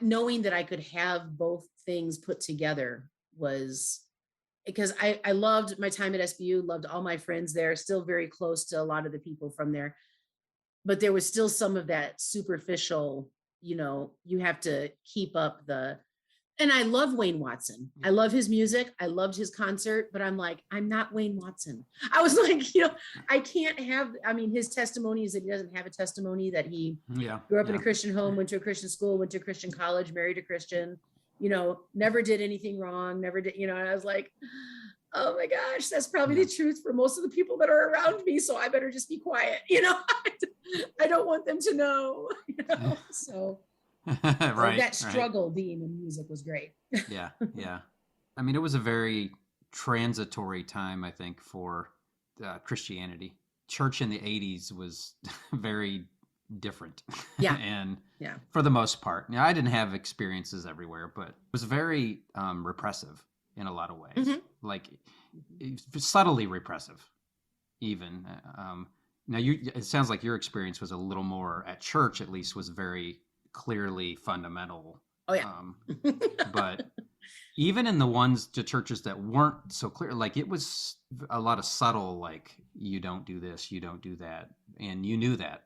knowing that I could have both things put together was because I loved my time at SBU, loved all my friends there, still very close to a lot of the people from there. But there was still some of that superficial, you have to keep up and I love Wayne Watson. I love his music. I loved his concert, but I'm like, I'm not Wayne Watson. I was like, I can't have, his testimony is that he doesn't have a testimony, that he grew up in a Christian home, went to a Christian school, went to a Christian college, married a Christian, never did anything wrong, never did, and I was like, oh my gosh, that's probably the truth for most of the people that are around me. So I better just be quiet. I don't want them to know, so. Right. That struggle being in music was great. Yeah. It was a very transitory time, I think, for Christianity. Church in the 80s was very different. Yeah. And for the most part, I didn't have experiences everywhere, but it was very repressive in a lot of ways, like subtly repressive even. Now it sounds like your experience was a little more at church, at least, was very clearly fundamental. Oh yeah. But even in the churches that weren't so clear, like it was a lot of subtle, like you don't do this, you don't do that, and you knew that,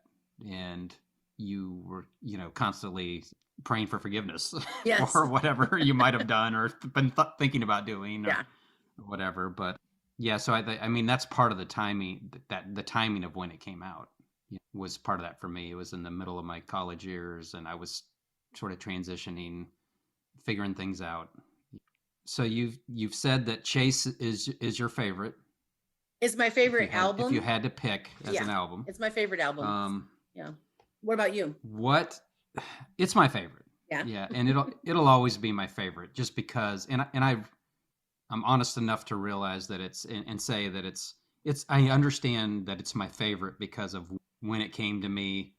and you were constantly praying for forgiveness or whatever you might have done or been thinking about doing or whatever. But so that's part of the timing, that the timing of when it came out was part of that for me. It was in the middle of my college years and I was sort of transitioning, figuring things out. So you've said that Chase is your favorite. It's my favorite album. If you had to pick as an album. It's my favorite album. What about you? It's my favorite. Yeah. Yeah. And it'll always be my favorite just because, I'm honest enough to realize that and say that I understand that it's my favorite because of when it came to me,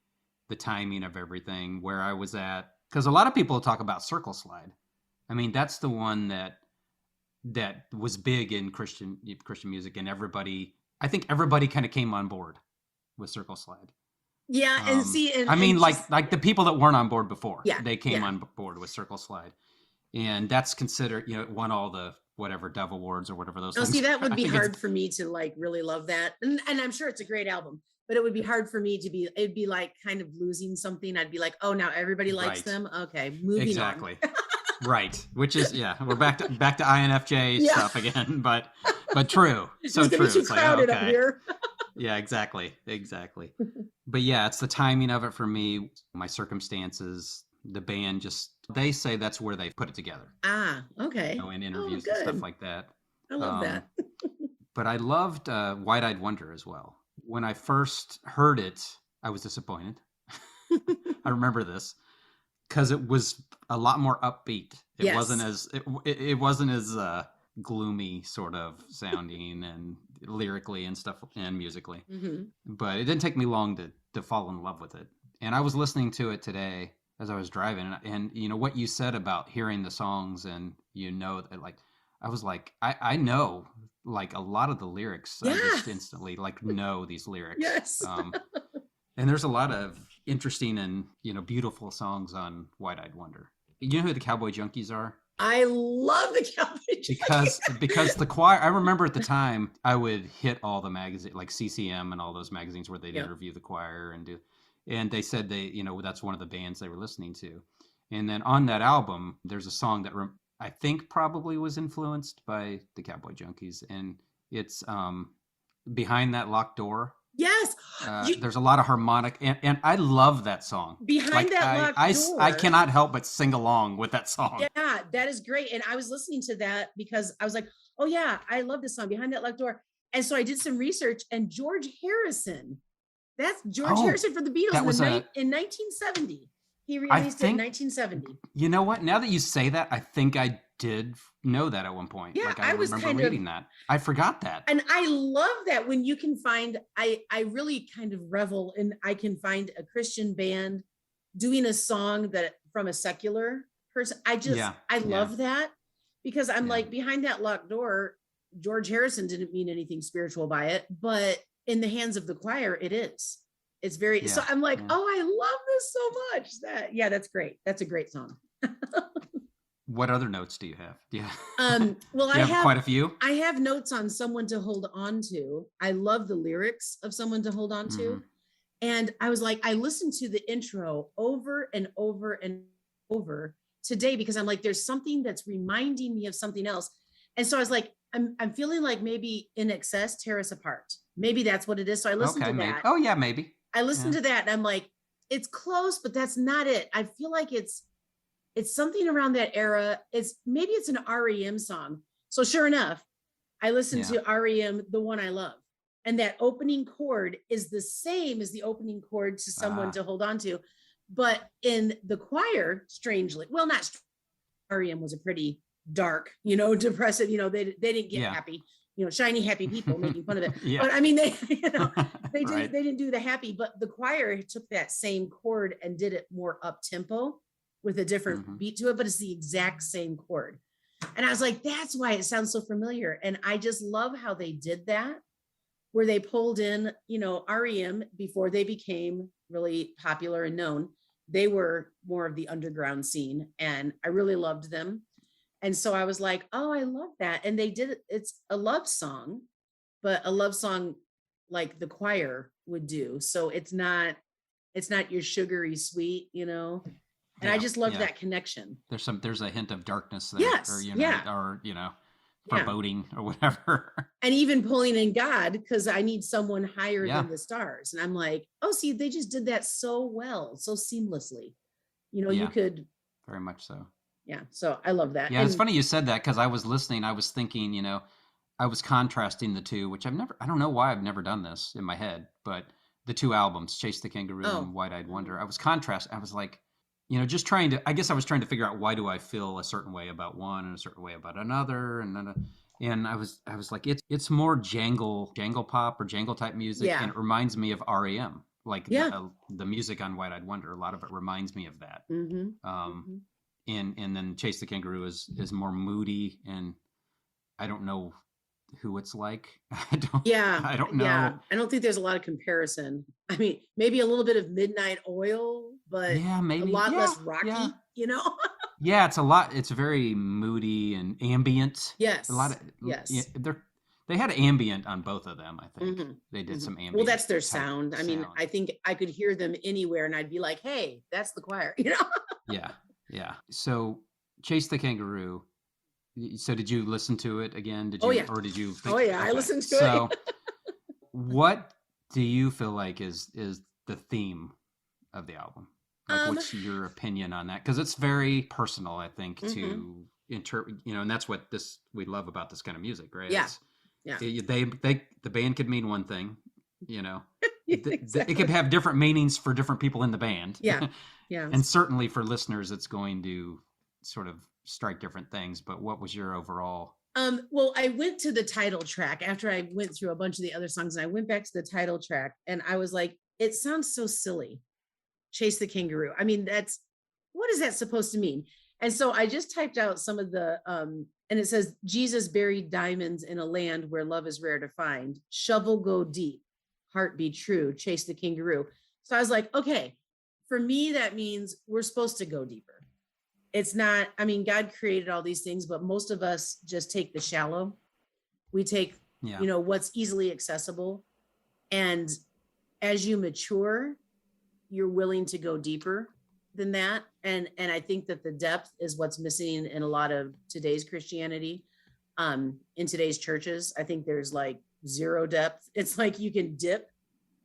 the timing of everything, where I was at. Because a lot of people talk about Circle Slide. That's the one that was big in Christian music, and I think everybody kind of came on board with Circle Slide. Yeah, like the people that weren't on board before, they came on board with Circle Slide, and that's considered, it won all the whatever Dove Awards or whatever those things. See, that would be hard for me to really love that, and I'm sure it's a great album, but it would be hard for me it'd be like kind of losing something. I'd be like, oh, now everybody likes them. Okay, moving on. Right. Which is, we're back to INFJ stuff again, but true. So true. It's crowded up here. Yeah, exactly. But it's the timing of it for me, my circumstances, the band, they say that's where they put it together. Ah, okay. In interviews and stuff like that. I love that. But I loved Wide-Eyed Wonder as well. When I first heard it, I was disappointed. I remember this because it was a lot more upbeat. It wasn't as gloomy sort of sounding and lyrically and stuff and musically. But it didn't take me long to fall in love with it. And I was listening to it today as I was driving, and what you said about hearing the songs, and like I was like, I know like a lot of the lyrics. I just instantly know these lyrics. Yes. And there's a lot of interesting and beautiful songs on Wide-Eyed Wonder. You know who the Cowboy Junkies are? I love the Cowboy Junkies because the choir. I remember at the time I would hit all the magazines like CCM and all those magazines where they'd interview the choir and they said that's one of the bands they were listening to. And then on that album, there's a song that I think probably was influenced by the Cowboy Junkies, and it's Behind That Locked Door. Yes. There's a lot of harmonic, and I love that song. Behind That Locked Door. I cannot help but sing along with that song. Yeah, that is great. And I was listening to that because I was like, oh yeah, I love this song, Behind That Locked Door. And so I did some research, and George Harrison, that's George Harrison for the Beatles in 1970. He I released it in think, 1970. you know what? Now that you say that, I think I did know that at one point. Yeah, Like I I was remember kind of, reading that. I forgot that. and I love that when you can find, I really kind of revel in, I can find a Christian band doing a song that from a secular person. Yeah. I Yeah. love that, because I'm Yeah. like, behind that locked door, George Harrison didn't mean anything spiritual by it, but in the hands of the choir, it is. It's very, so Yeah. I'm like, Yeah. oh, I love this so much. That, yeah, that's great. That's a great song. What other notes do you have? Yeah. Well, You have quite a few. I have notes on Someone to Hold On To. I love the lyrics of Someone to Hold On To. And I was like, I listened to the intro over and over and over today, because I'm like, there's something that's reminding me of something else. And so I was like, I'm feeling like maybe In Excess, Tear Us Apart. Maybe that's what it is. So I listened to Maybe. that. Oh yeah, maybe. I listened to that and I'm like, it's close, but that's not it. I feel like it's something around that era. Maybe it's an REM song. So sure enough, I listened to REM, The One I Love. And that opening chord is the same as the opening chord to Someone to Hold On To. But in the choir, strangely, well, not REM was a pretty dark, depressive, they didn't get happy, shiny, happy people making fun of it. But I mean, they didn't do the happy, but the choir took that same chord and did it more up tempo with a different beat to it, but it's the exact same chord. And I was like, that's why it sounds so familiar. And I just love how they did that, where they pulled in, REM before they became really popular and known. They were more of the underground scene, and I really loved them. And so I was like, oh, I love that. And they did it. It's a love song, but a love song like the choir would do. So it's not your sugary sweet, and I just loved that connection. There's a hint of darkness there. Yes. Or foreboding or whatever. And even pulling in God, because I need someone higher than the stars. And I'm like, oh, see, they just did that so well, so seamlessly. You could. Very much so. Yeah. So I love that. Yeah, it's funny you said that, because I was listening, I was thinking, I was contrasting the two, which I don't know why I've never done this in my head, but the two albums, Chase the Kangaroo and Wide-Eyed Wonder, I was like, just I guess I was trying to figure out, why do I feel a certain way about one and a certain way about another, and I was like, it's more jangle pop or jangle type music, and it reminds me of REM, like the music on Wide-Eyed Wonder. A lot of it reminds me of that. And then Chase the Kangaroo is more moody, and I don't know who it's like. I don't know. Yeah. I don't think there's a lot of comparison. I mean, maybe a little bit of Midnight Oil, but maybe a lot less rocky, Yeah, it's very moody and ambient. Yes. A lot of they had ambient on both of them, I think. They did some ambient. Well, that's their sound. I mean, I think I could hear them anywhere and I'd be like, hey, that's the choir, Yeah. So Chase the Kangaroo. So did you listen to it again? Or did you think, I listened to it. What do you feel like is the theme of the album? Like, what's your opinion on that? Because it's very personal, I think, to interpret, and that's what we love about this kind of music, right? Yeah. The band could mean one thing, Exactly. it could have different meanings for different people in the band. Yeah. And certainly for listeners, it's going to sort of strike different things. But what was your overall? Well, I went to the title track after I went through a bunch of the other songs, and I went back to the title track, and I was like, it sounds so silly. Chase the Kangaroo. I mean, what is that supposed to mean? And so I just typed out some of the, and it says, Jesus buried diamonds in a land where love is rare to find. Shovel go deep, heart be true, chase the kangaroo. So I was like, okay, for me, that means we're supposed to go deeper. It's not, I mean, God created all these things, but most of us just take the shallow. We take, what's easily accessible. And as you mature, you're willing to go deeper than that. And I think that the depth is what's missing in a lot of today's Christianity. In today's churches, I think there's like zero depth. It's like you can dip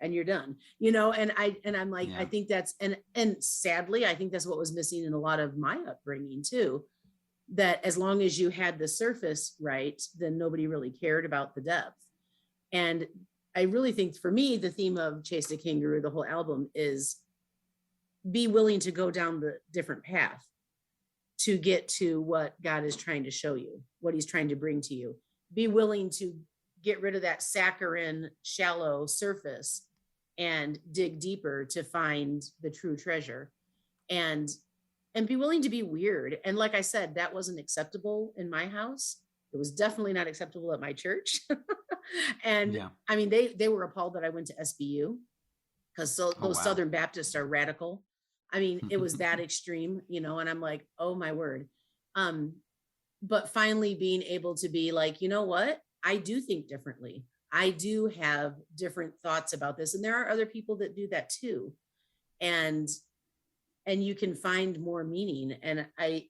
and you're done, and I'm like, I think that's, and sadly, I think that's what was missing in a lot of my upbringing too, that as long as you had the surface right, then nobody really cared about the depth. And I really think for me, the theme of Chase the Kangaroo, the whole album, is be willing to go down the different path to get to what God is trying to show you, what he's trying to bring to you. Be willing to get rid of that saccharine, shallow surface and dig deeper to find the true treasure. And be willing to be weird. And like I said, that wasn't acceptable in my house. It was definitely not acceptable at my church. And Yeah. I mean, they were appalled that I went to SBU because those wow. Southern Baptists are radical. I mean, it was that extreme, you know, and I'm like, oh my word. But finally being able to be like, you know what? I do think differently. I do have different thoughts about this. And there are other people that do that too. And you can find more meaning. And I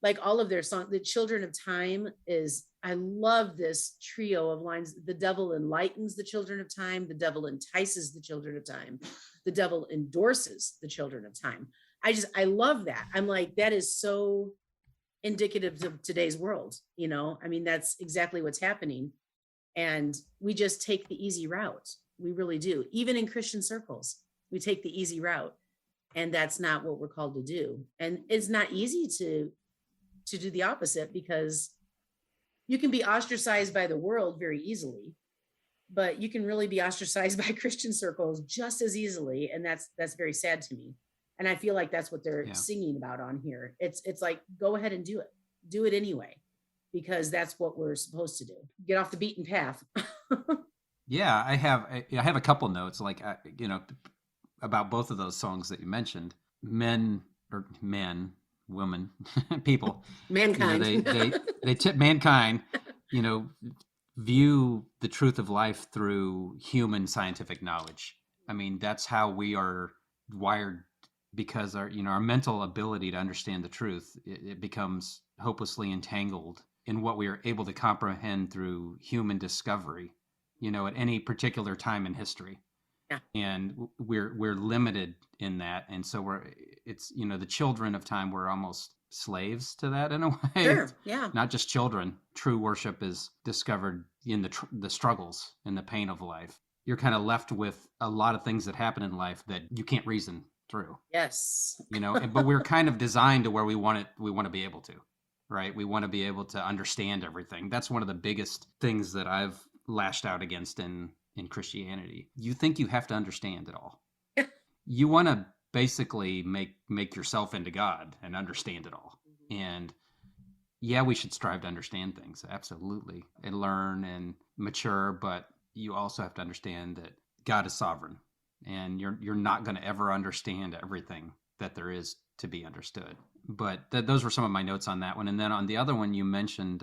like all of their songs. The Children of Time is, I love this trio of lines. The devil enlightens the children of time. The devil entices the children of time. The devil endorses the children of time. I love that. I'm like, that is so indicative of today's world. You know, I mean, that's exactly what's happening. And we just take the easy route. We really do. Even in Christian circles, we take the easy route. And that's not what we're called to do. And it's not easy to do the opposite, because you can be ostracized by the world very easily, but you can really be ostracized by Christian circles just as easily. And that's very sad to me. And I feel like that's what they're singing about on here. It's like, go ahead and do it anyway, because that's what we're supposed to do. Get off the beaten path. Yeah, I have a couple notes, like, you know, about both of those songs that you mentioned. Men, women, people, mankind. You know, they tip mankind, you know, view the truth of life through human scientific knowledge. I mean, that's how we are wired, because our mental ability to understand the truth, it becomes hopelessly entangled in what we are able to comprehend through human discovery, you know, at any particular time in history. Yeah. And we're limited in that. And so it's, you know, the children of time, we're almost slaves to that in a way. Sure. Yeah. Not just children. True worship is discovered in the struggles and the pain of life. You're kind of left with a lot of things that happen in life that you can't reason through. Yes. You know, but we're kind of designed to where we want to be able to, right? We want to be able to understand everything. That's one of the biggest things that I've lashed out against in Christianity. You think you have to understand it all. You want to basically make yourself into God and understand it all. Mm-hmm. And yeah, we should strive to understand things, absolutely, and learn and mature, but you also have to understand that God is sovereign, and you're not going to ever understand everything that there is to be understood. But those were some of my notes on that one. And then on the other one, you mentioned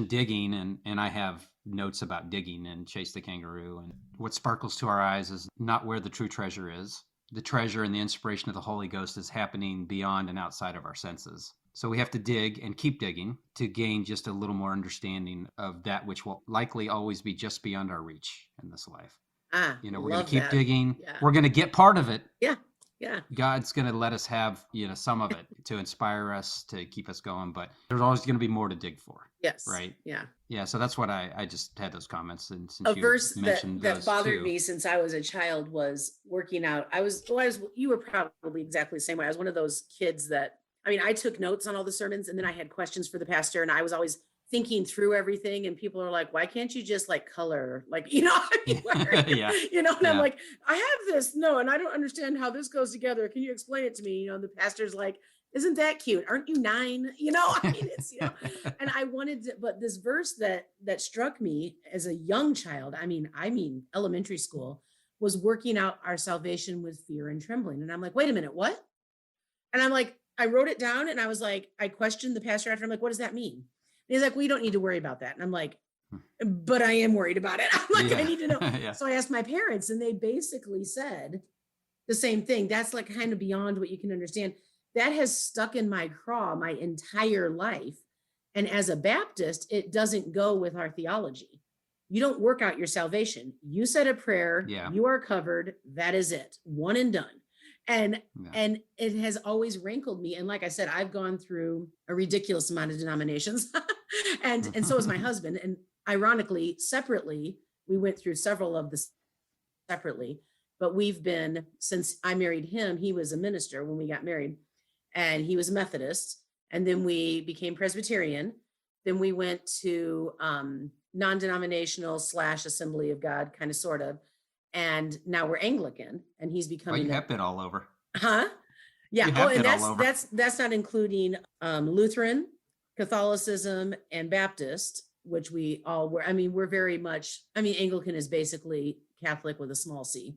digging, and I have notes about digging and Chase the Kangaroo. And what sparkles to our eyes is not where the true treasure is. The treasure and the inspiration of the Holy Ghost is happening beyond and outside of our senses. So we have to dig and keep digging to gain just a little more understanding of that which will likely always be just beyond our reach in this life. You know, we're going to keep digging. Yeah. We're going to get part of it. Yeah. Yeah. God's going to let us have, you know, some of it to inspire us, to keep us going, but there's always going to be more to dig for. Yes. Right. Yeah. Yeah. So that's what I just had those comments. And since a verse mentioned that bothered too, me since I was a child was working out. You were probably exactly the same way. I was one of those kids that, I mean, I took notes on all the sermons, and then I had questions for the pastor, and I was always thinking through everything, and people are like, why can't you just like color, like, you know, yeah. You know, and I'm like, I have this, no, and I don't understand how this goes together. Can you explain it to me? You know, and the pastor's like, isn't that cute? Aren't you 9? You know, I mean, it's, you know, and I wanted to, but this verse that struck me as a young child, I mean, elementary school, was working out our salvation with fear and trembling. And I'm like, wait a minute, what? And I'm like, I wrote it down, and I was like, I questioned the pastor after. I'm like, what does that mean? And he's like, well, you don't need to worry about that. And I'm like, but I am worried about it. I'm like, I need to know. Yeah. So I asked my parents, and they basically said the same thing. That's like kind of beyond what you can understand. That has stuck in my craw my entire life. And as a Baptist, it doesn't go with our theology. You don't work out your salvation. You said a prayer. Yeah. You are covered. That is it. One and done. And it has always rankled me. And like I said, I've gone through a ridiculous amount of denominations, and so has my husband. And ironically, separately, we went through several of this separately. but we've been, since I married him, he was a minister when we got married, and he was a Methodist. And then we became Presbyterian. Then we went to non-denominational / Assembly of God, kind of, sort of. And now we're Anglican, and he's Well, becoming you have been all over. huh? Yeah. You Oh, have and been all over. that's not including Lutheran, Catholicism, and Baptist, which we all were. I mean, we're very much, I mean, Anglican is basically Catholic with a small c.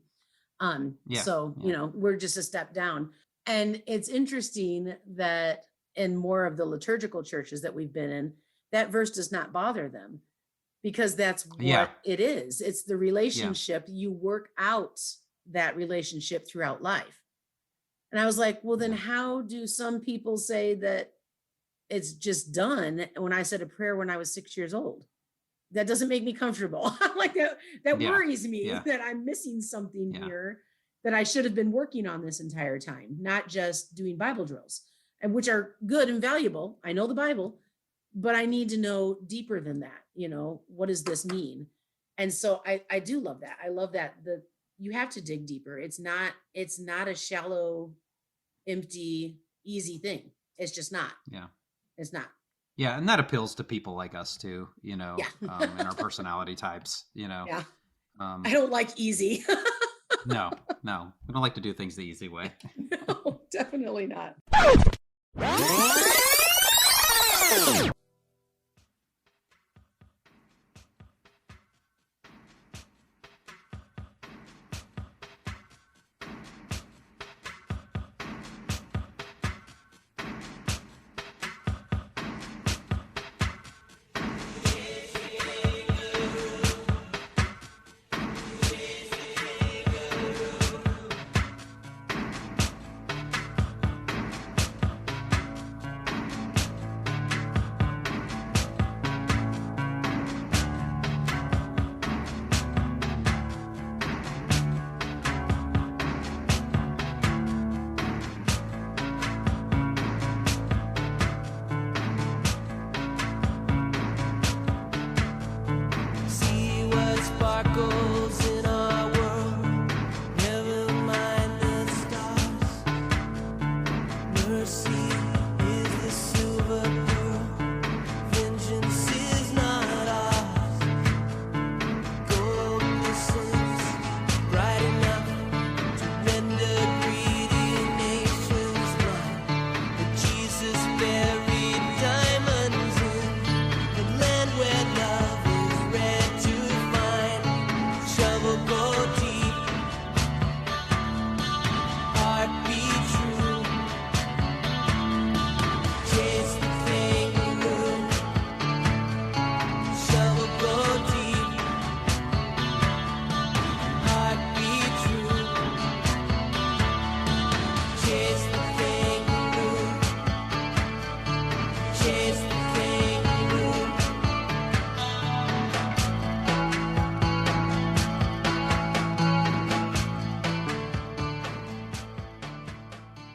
So, you know, we're just a step down. And it's interesting that in more of the liturgical churches that we've been in, that verse does not bother them, because that's what it is. It's the relationship. You work out that relationship throughout life. And I was like, well, then how do some people say that it's just done when I said a prayer when I was 6 years old? That doesn't make me comfortable. Like that worries me that I'm missing something here that I should have been working on this entire time, not just doing Bible drills, and which are good and valuable. I know the Bible, but I need to know deeper than that. You know, what does this mean? And so I do love that. I love that you have to dig deeper. It's not a shallow, empty, easy thing. It's just not. Yeah. It's not. Yeah, and that appeals to people like us too, you know, and our personality types, you know. Yeah. I don't like easy. No, we don't like to do things the easy way. No, definitely not.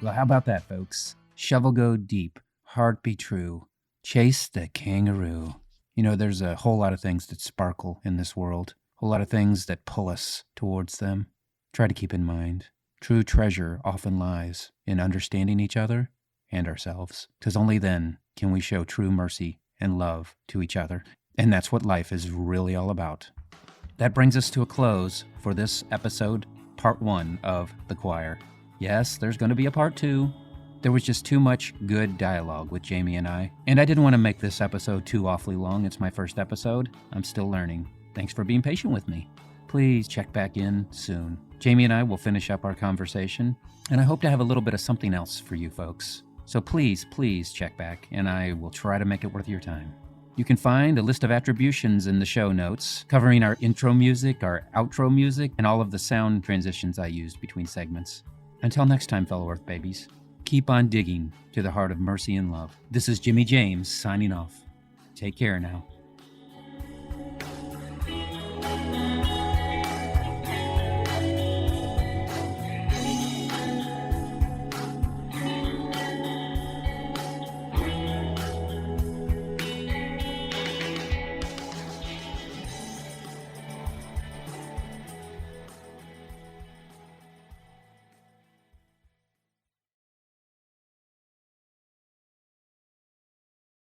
Well, how about that, folks? Shovel go deep, heart be true, chase the kangaroo. You know, there's a whole lot of things that sparkle in this world, a whole lot of things that pull us towards them. Try to keep in mind, true treasure often lies in understanding each other and ourselves, because only then can we show true mercy and love to each other. And that's what life is really all about. That brings us to a close for this episode, part 1 of The Choir. Yes, there's going to be a part 2. There was just too much good dialogue with Jamie and I didn't want to make this episode too awfully long. It's my first episode. I'm still learning. Thanks for being patient with me. Please check back in soon. Jamie and I will finish up our conversation, and I hope to have a little bit of something else for you folks. So please check back, and I will try to make it worth your time. You can find a list of attributions in the show notes, covering our intro music, our outro music, and all of the sound transitions I used between segments. Until next time, fellow Earth babies, keep on digging to the heart of mercy and love. This is Jimmy James signing off. Take care now.